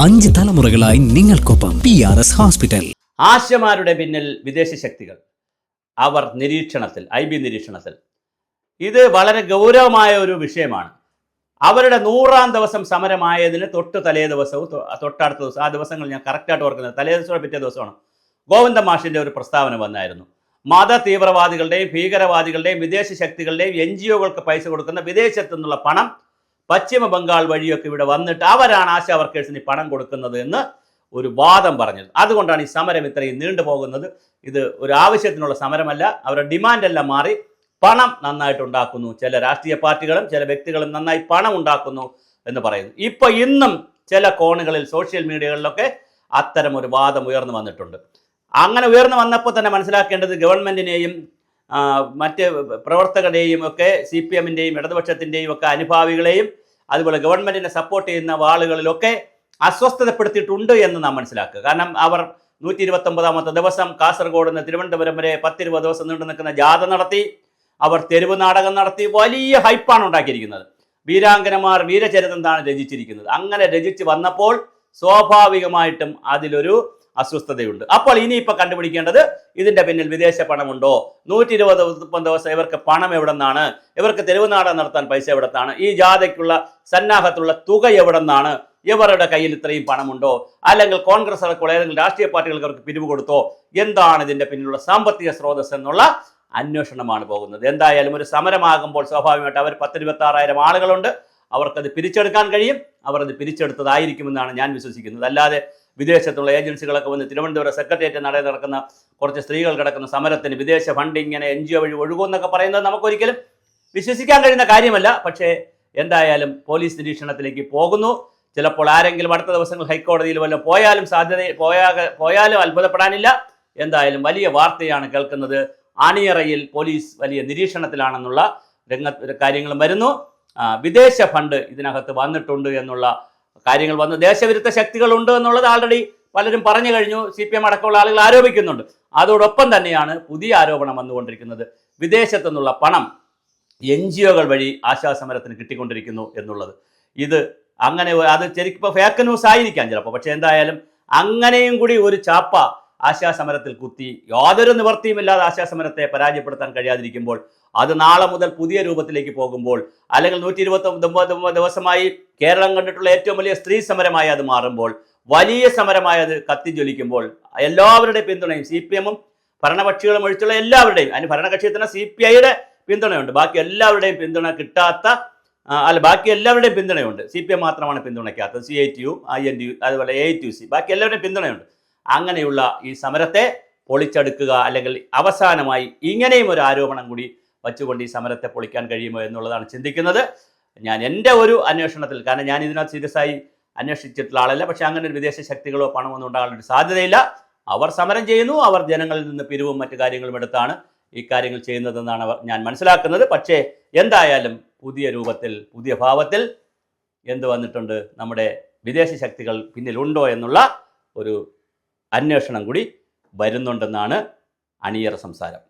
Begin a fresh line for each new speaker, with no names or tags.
5 തലമുറകളായി നിങ്ങൾക്കൊപ്പം PRS hospital.
ആശമാരുടെ പിന്നിൽ വിദേശ ശക്തികൾ. അവർ നിരീക്ഷണത്തിൽ, IB നിരീക്ഷണത്തിൽ. ഇത് വളരെ ഗൗരവമായ ഒരു വിഷയമാണ്. അവരുടെ 100-ാം ദിവസം സമരമായതിന് തലേ ദിവസവും തൊട്ടടുത്ത ദിവസം, ആ ദിവസങ്ങൾ ഞാൻ കറക്റ്റായിട്ട് ഓർക്കുന്നത്, തലേ ദിവസവും പിറ്റേ ദിവസമാണ്, ഗോവിന്ദ മാഷിൻ്റെ ഒരു പ്രസ്താവന വന്നായിരുന്നു. മത തീവ്രവാദികളുടെയും ഭീകരവാദികളുടെയും വിദേശ ശക്തികളുടെയും NGOകൾക്ക് പൈസ കൊടുക്കുന്ന വിദേശത്തു നിന്നുള്ള പണം പശ്ചിമ ബംഗാൾ വഴിയൊക്കെ ഇവിടെ വന്നിട്ട് അവരാണ് ആശാ വർക്കേഴ്സിന് പണം കൊടുക്കുന്നത് എന്ന് ഒരു വാദം പറഞ്ഞത്. അതുകൊണ്ടാണ് ഈ സമരം ഇത്രയും നീണ്ടുപോകുന്നത്. ഇത് ഒരു ആവശ്യത്തിനുള്ള സമരമല്ല, അവരുടെ ഡിമാൻഡെല്ലാം മാറി പണം നന്നായിട്ടുണ്ടാക്കുന്നു, ചില രാഷ്ട്രീയ പാർട്ടികളും ചില വ്യക്തികളും നന്നായി പണം ഉണ്ടാക്കുന്നു എന്ന് പറയുന്നു. ഇപ്പോൾ ഇന്നും ചില കോണുകളിൽ സോഷ്യൽ മീഡിയകളിലൊക്കെ അത്തരം ഒരു വാദം ഉയർന്നു വന്നിട്ടുണ്ട്. അങ്ങനെ ഉയർന്നു വന്നപ്പോൾ തന്നെ മനസ്സിലാക്കേണ്ടത് ഗവൺമെൻറ്റിനെയും മറ്റ് പ്രവർത്തകരുടെയും ഒക്കെ CPMൻ്റെയും ഇടതുപക്ഷത്തിൻ്റെയും ഒക്കെ അനുഭാവികളെയും അതുപോലെ ഗവൺമെൻറ്റിനെ സപ്പോർട്ട് ചെയ്യുന്ന ആളുകളിലൊക്കെ അസ്വസ്ഥതപ്പെടുത്തിയിട്ടുണ്ട് എന്ന് നാം മനസ്സിലാക്കുക. കാരണം അവർ 129-ാമത്തെ ദിവസം കാസർഗോഡ് നിന്ന് തിരുവനന്തപുരം വരെ 10-20 ദിവസം നീണ്ടു നിൽക്കുന്ന ജാഥ നടത്തി, അവർ തെരുവ് നാടകം നടത്തി, വലിയ ഹൈപ്പാണ് ഉണ്ടാക്കിയിരിക്കുന്നത്. വീരാംഗനമാർ വീരചരിതം രചിച്ചിരിക്കുന്നത്. അങ്ങനെ രചിച്ച് വന്നപ്പോൾ സ്വാഭാവികമായിട്ടും അതിലൊരു അസ്വസ്ഥതയുണ്ട്. അപ്പോൾ ഇനിയിപ്പോൾ കണ്ടുപിടിക്കേണ്ടത് ഇതിൻ്റെ പിന്നിൽ വിദേശ പണമുണ്ടോ, 120 ദിവസം ഇവർക്ക് പണം എവിടെ നിന്നാണ്, ഇവർക്ക് തെരുവ് നാടകം നടത്താൻ പൈസ എവിടെ നിന്നാണ്, ഈ ജാഥയ്ക്കുള്ള സന്നാഹത്തിലുള്ള തുക എവിടെ നിന്നാണ്, ഇവരുടെ കയ്യിൽ ഇത്രയും പണമുണ്ടോ, അല്ലെങ്കിൽ കോൺഗ്രസ് അടക്കമുള്ള ഏതെങ്കിലും രാഷ്ട്രീയ പാർട്ടികൾക്ക് അവർക്ക് പിരിവ് കൊടുത്തോ, എന്താണ് ഇതിൻ്റെ പിന്നിലുള്ള സാമ്പത്തിക സ്രോതസ് എന്നുള്ള അന്വേഷണമാണ് പോകുന്നത്. എന്തായാലും ഒരു സമരമാകുമ്പോൾ സ്വാഭാവികമായിട്ട് അവർ 10-26,000 ആളുകളുണ്ട്, അവർക്കത് പിരിച്ചെടുക്കാൻ കഴിയും, അവർ അത് പിരിച്ചെടുത്തതായിരിക്കുമെന്നാണ് ഞാൻ വിശ്വസിക്കുന്നത്. അല്ലാതെ വിദേശത്തുള്ള ഏജൻസികളൊക്കെ വന്ന് തിരുവനന്തപുരം സെക്രട്ടേറിയറ്റ് നടയിൽ നടക്കുന്ന കുറച്ച് സ്ത്രീകൾ കിടക്കുന്ന സമരത്തിന് വിദേശ ഫണ്ട് ഇങ്ങനെ NGO വഴി ഒഴുകുമെന്നൊക്കെ പറയുന്നത് നമുക്കൊരിക്കലും വിശ്വസിക്കാൻ കഴിയുന്ന കാര്യമല്ല. പക്ഷേ എന്തായാലും പോലീസ് നിരീക്ഷണത്തിലേക്ക് പോകുന്നു. ചിലപ്പോൾ ആരെങ്കിലും അടുത്ത ദിവസങ്ങൾ ഹൈക്കോടതിയിൽ വല്ല പോയാലും അത്ഭുതപ്പെടാനില്ല. എന്തായാലും വലിയ വാർത്തയാണ് കേൾക്കുന്നത്. അണിയറയിൽ പോലീസ് വലിയ നിരീക്ഷണത്തിലാണെന്നുള്ള കാര്യങ്ങളും വരുന്നു. വിദേശ ഫണ്ട് ഇതിനകത്ത് വന്നിട്ടുണ്ട് എന്നുള്ള കാര്യങ്ങൾ വന്നു. ദേശവിരുദ്ധ ശക്തികളുണ്ട് എന്നുള്ളത് ആൾറെഡി പലരും പറഞ്ഞു കഴിഞ്ഞു. CPM അടക്കമുള്ള ആളുകൾ ആരോപിക്കുന്നുണ്ട്. അതോടൊപ്പം തന്നെയാണ് പുതിയ ആരോപണം വന്നുകൊണ്ടിരിക്കുന്നത്. വിദേശത്തു നിന്നുള്ള പണം NGOകൾ വഴി ആശാസമരത്തിന് കിട്ടിക്കൊണ്ടിരിക്കുന്നു എന്നുള്ളത്. ഇത് അങ്ങനെ അത് ശരിക്കും ഫേക്ക് ന്യൂസ് ആയിരിക്കാം ചിലപ്പോൾ. പക്ഷേ എന്തായാലും അങ്ങനെയും കൂടി ഒരു ചാപ്പ ആശാസമരത്തിൽ കുത്തി യാതൊരു നിവൃത്തിയുമില്ലാതെ ആശാസമരത്തെ പരാജയപ്പെടുത്താൻ കഴിയാതിരിക്കുമ്പോൾ, അത് നാളെ മുതൽ പുതിയ രൂപത്തിലേക്ക് പോകുമ്പോൾ, അല്ലെങ്കിൽ 129 ദിവസമായി കേരളം കണ്ടിട്ടുള്ള ഏറ്റവും വലിയ സ്ത്രീ സമരമായി അത് മാറുമ്പോൾ, വലിയ സമരമായി അത് കത്തിജ്വലിക്കുമ്പോൾ, എല്ലാവരുടെയും പിന്തുണയും CPMഉം ഭരണപക്ഷികളും ഒഴിച്ചുള്ള എല്ലാവരുടെയും, അതിന് ഭരണകക്ഷിയിൽ തന്നെ CPIയുടെ പിന്തുണയുണ്ട്, ബാക്കി എല്ലാവരുടെയും പിന്തുണ കിട്ടാത്ത ബാക്കി എല്ലാവരുടെയും പിന്തുണയുണ്ട്. CPM മാത്രമാണ് പിന്തുണയ്ക്കാത്തത്. CITU, INTU, അതുപോലെ AITUC, ബാക്കി എല്ലാവരുടെയും പിന്തുണയുണ്ട്. അങ്ങനെയുള്ള ഈ സമരത്തെ പൊളിച്ചെടുക്കുക, അല്ലെങ്കിൽ അവസാനമായി ഇങ്ങനെയും ഒരു ആരോപണം കൂടി വച്ചുകൊണ്ട് ഈ സമരത്തെ പൊളിക്കാൻ കഴിയുമോ എന്നുള്ളതാണ് ചിന്തിക്കുന്നത്. ഞാൻ എൻ്റെ ഒരു അന്വേഷണത്തിൽ, കാരണം ഞാൻ ഇതിനകത്ത് സീരിയസ് ആയി അന്വേഷിച്ചിട്ടുള്ള ആളല്ല, പക്ഷേ അങ്ങനെ ഒരു വിദേശ ശക്തികളോ പണമൊന്നും ഉണ്ടാകാനൊരു സാധ്യതയില്ല. അവർ സമരം ചെയ്യുന്നു, അവർ ജനങ്ങളിൽ നിന്ന് പിരിവും മറ്റു കാര്യങ്ങളും എടുത്താണ് ഈ കാര്യങ്ങൾ ചെയ്യുന്നതെന്നാണ് ഞാൻ മനസ്സിലാക്കുന്നത്. പക്ഷേ എന്തായാലും പുതിയ രൂപത്തിൽ, പുതിയ ഭാവത്തിൽ എന്ത് വന്നിട്ടുണ്ട്, നമ്മുടെ വിദേശ ശക്തികൾ പിന്നിലുണ്ടോ എന്നുള്ള ഒരു അന്വേഷണം കൂടി വരുന്നുണ്ടെന്നാണ് അണിയറ സംസാരം.